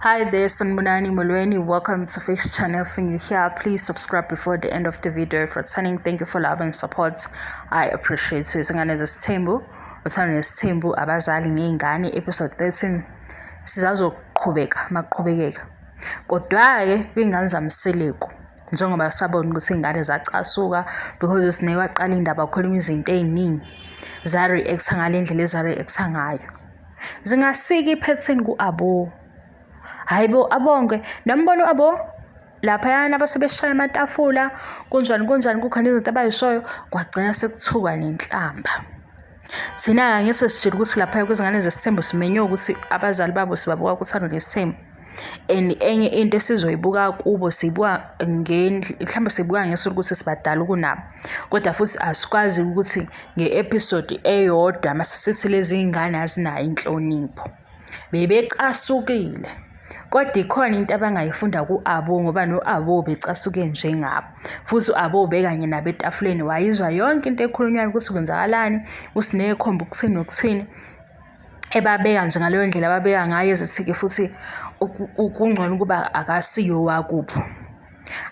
Hi there, Sanmunani Molweni. Welcome to Face Channel. If you're here, please subscribe before the end of the video. For turning, thank you for love and support. I appreciate you. Izingane Zesthembu, Uthando Nesthembu, abazali ngengane, episode 13. Sizazoqhubeka, maqhubekeka. Kodwa-ke kwingane zaMseleku, njengoba sabona ukuthi ingane zacasuka because usine waqala indaba khuluma izinto eziningi. Za-react ngale ndlela eza-react ngayo. Zingasika iphethini ku-Abo. Hayibo Abongwe, nambona Abo laphayana basebeshaya amatafula kunjani kukhona izinto abayishoyo kwagcina sekuthuka nenhlamba. Thina ngeke sisho ukuthi lapha kwizingane zesithembu simenye ukuthi abazali babo sibabuka kuthando nesithembu. And enye into esizoyibuka kubo sibuka mhlawumbe sibuka ngeso ukuthi sibadala kunabo. Kodwa futhi asikwazi ukuthi ngeepisode eyodwa masisithi lezi ingane azinayo inhlonipho. Bebecasukile. Kodwa ikhona into abangayifunda ku-Abo ngoba no-Abo becasuke njengabo. Futhi u-Abo bekanye nabo etafuleni wayizwa yonke into ekhulunywayo ukuthi kwenzakalani, usinekhomba ukuthini nokuthini. Ebabeka nje ngaleyo ndlela ababeka ngayo ezithi-ke futhi kungcono ukuba akasiyo wakupho.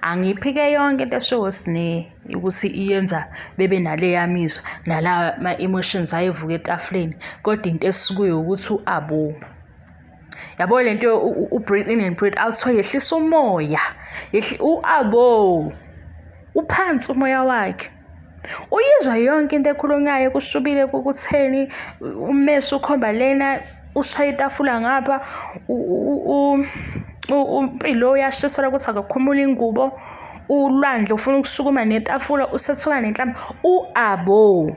Angiphike yonke into eshoyo sine ukuthi iyenza bebe naleya mizwa nala ama-emotions ayevuka etafuleni. Kodwa into esikuyo ukuthi u-Abo yabo lento u-breathe in and breathe out yehlisa umoya. U-Abo uphansi umoya wakhe. Uyizwa yonke into ekhulunywayo kushubile kukutheni uMessi ukhomba lena ushaya itafula ngapha umpilo uyashisela ukuthi akakhumula ingubo ulwandle ufuna ukusukuma netafula usethuka nenhlamba. U-Abo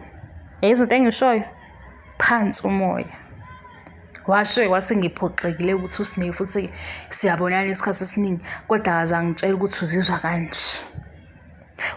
yizonto engishoyo phansi umoya. Washo wasengiphoxekile ukuthi usine futhi siyabonana isikhathi esiningi kodwa azangitshela ukuthi uzizwa kanje.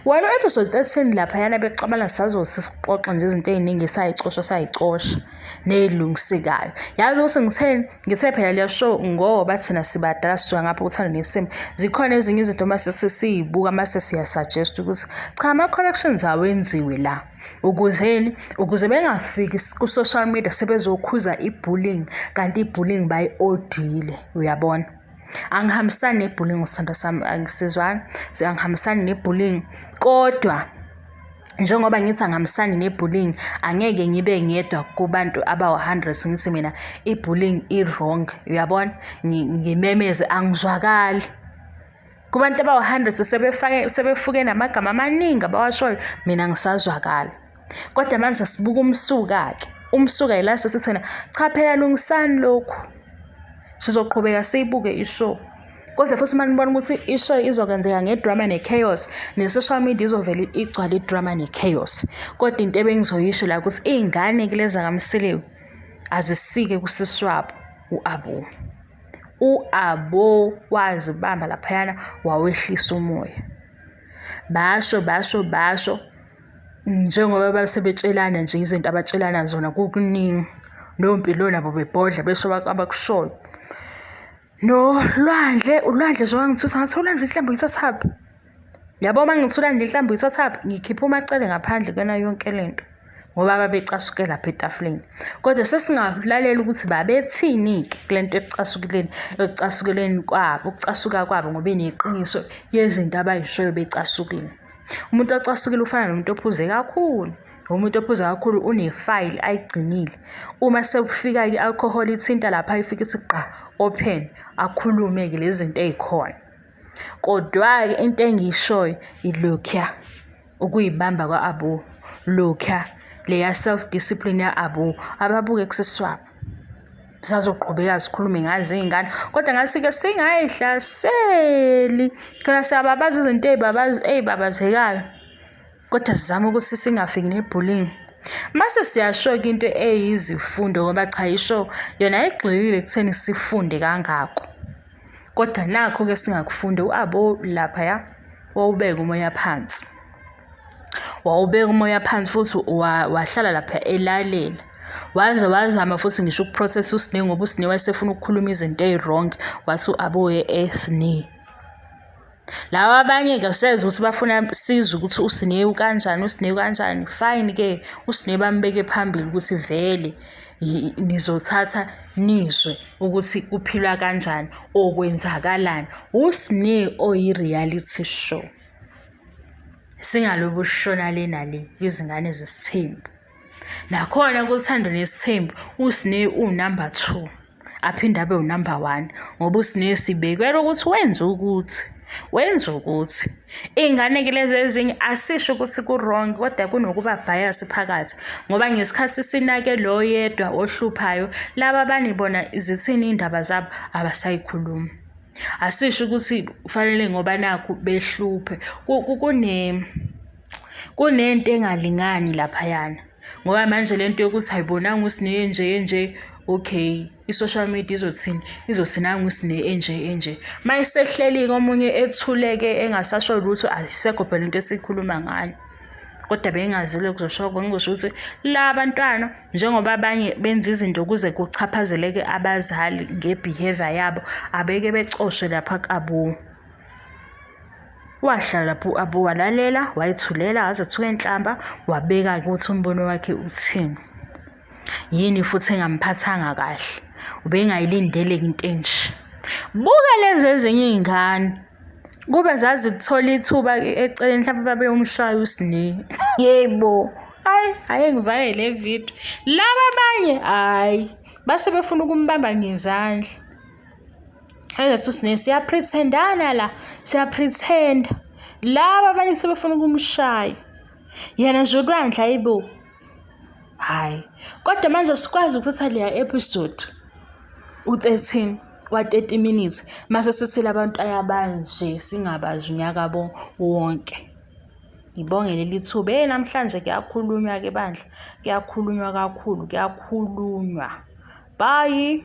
Wena episode 13 lapha yana bexabana sazothi sixoxe nje izinto eziningi sayicosha nezilungisekayo. Yazi ukuthi ngithe phela le show ngoba thina sibadala sisuka ngapha kuthando nesithembu. Zikhona ezinye izinto mase siyibuka mase siyasuggest ukuthi cha ama corrections awenziwe la. Ukuze bengafiki ku social media sebezokhuza ibullying kanti ibullying bayi-odile uyabona. Angihambisani nebullying usithando sami angisizwani angihambisani nebullying kodwa njengoba ngithi angihambisani nebullying angeke ngibe ngedwa kubantu aba-100 ngithi mina ibullying i-wrong uyabona ngimemeze angizwakali. Kubantu aba-100 sebefuke namagama amaningi abawashoyo mina ngisazwakala. Kodwa manje sibuka umsuka-ke. Umsuka yila sithi thina cha phela lungisani lokhu. Sizoqhubeka siyibuke ishow. Kodwa futhi manibona ukuthi ishow izokwenzeka ngedrama ne-chaos ne-social media izovela igcwala idrama ne-chaos. Kodwa into ebengizoyisho la ukuthi iy'ngane kuleza kaMseleku azisike kusisi wabo u-Abo. U-Abo wazibamba laphayana wawehlisa umoya. Basho njengoba basebetshelana nje izinto abatshelana zona kukuningi. Nompilo nabo bebhodla besho abakushoyo. No ulwandle zongithutha ngathi ulwandle inhlambu yithathaphi. Yabo mangithola ulwandle inhlambu yithathaphi ngikhipha umacele ngaphandle kwena yonke lento ngoba babecasuke lapha etafuleni. Kodwa sesingalalela ukuthi babethini-ke kulento ecasukeleni kwabo ukucasuka kwabo ngoba ineqiniso yezinto abayishoyo becasukile. Umuntu ocasukile ufana nomuntu ophuze kakhulu. Umuntu ophuza kakhulu une-file ayigcinile. Uma sekufika i-alcohol ithinta lapha ifika ithi qa open akhulume-ke lezi zinto ezikhona. Kodwa-ke into engiyishoyo ilokhuya ukuyibamba kwa-Abo. Lokhuya leya self-discipline ya-Abo ababuke kusisi wabo. Sizazoqhubeka sikhulume ngazo iy'ngane kodwa ngathi-ke singayihlaseli khona siyababaza izinto ey'babazekayo kodwa sizame ukuthi singafiki nebullying. Mase siyasho-ke into eyizifundo ngoba cha isho yona ayigxilile ekutheni sifunde kangako. Kodwa nakho-ke singakufunda u-Abo laphaya wawubeka umoya phansi. Wawubeka umoya phansi futhi wahlala lapha elalela. Wazama futhi ngisho ukuprocess usine ngoba usine wayesefuna ukukhuluma izinto eziwrong wathi u-Abo esine. Lawa abanye-ke sezwe ukuthi bafuna siza ukuthi usine kanjani fine-ke usine bambeke phambili ukuthi vele nizothatha nizwe ukuthi kuphilwa kanjani, okwenzakalani. Usine oyi-reality show. Singalobu shona lena le Izingane Zesthembu. Nakhona kuThando Nesthembu usine number 2 aphinde abe number 1 ngoba usine sibekwela ukuthi wenza ukuthi ingane ke lezi ezinye asisho ukuthi ku wrong kodwa kunokuba bias phakathi ngoba ngesikhathi sinake lo yedwa ohluphayo laba abanye bona izithini indaba zabo abasayikhuluma. Asisho ukuthi kufanele ngoba nakho behluphe kunento engalingani lapha yana ngoba manje lento yokuthi ayibonanga usine nje okay i-social media izothina ngusine enje mayisehleli komunye ethuleke engasasho lutho ayisekho phela into esikhuluma ngayo kodwa bengazile kuzosho ngizosho ukuthi la bantwana njengoba abanye benza izinto kuze kuchaphazeleke abazali ngebehavior yabo abeke becoshwe lapha kabu. Wahlala lapho abo walalela wayithulela azothuka enhlamba wabeka ukuthi umbono wakhe uthini. Yini futhi engamphathanga kahle ubengayilindele into enje. Buka lezi ezinye izingane kube zazi ukuthola ithuba eceleni mhlawumbe babe umshayi usine. Yebo hayi ngivale le video. Laba abanye hayi base befuna ukumbamba ngezandla. Hayi usine siyapretendana la siyapretenda. Laba abanye sebefuna ukumshaya. Yena nje ukwandla yibo. Hayi kodwa manje sikwazi ukuthatha le episode u13 wa 30 minutes mase sithi labantwana banje singabazi unyaka wonke. Ngibonge leli thuba namhlanje kuyakhulunywa ke bandla kuyakhulunywa kakhulu kuyakhulunywa. Bye.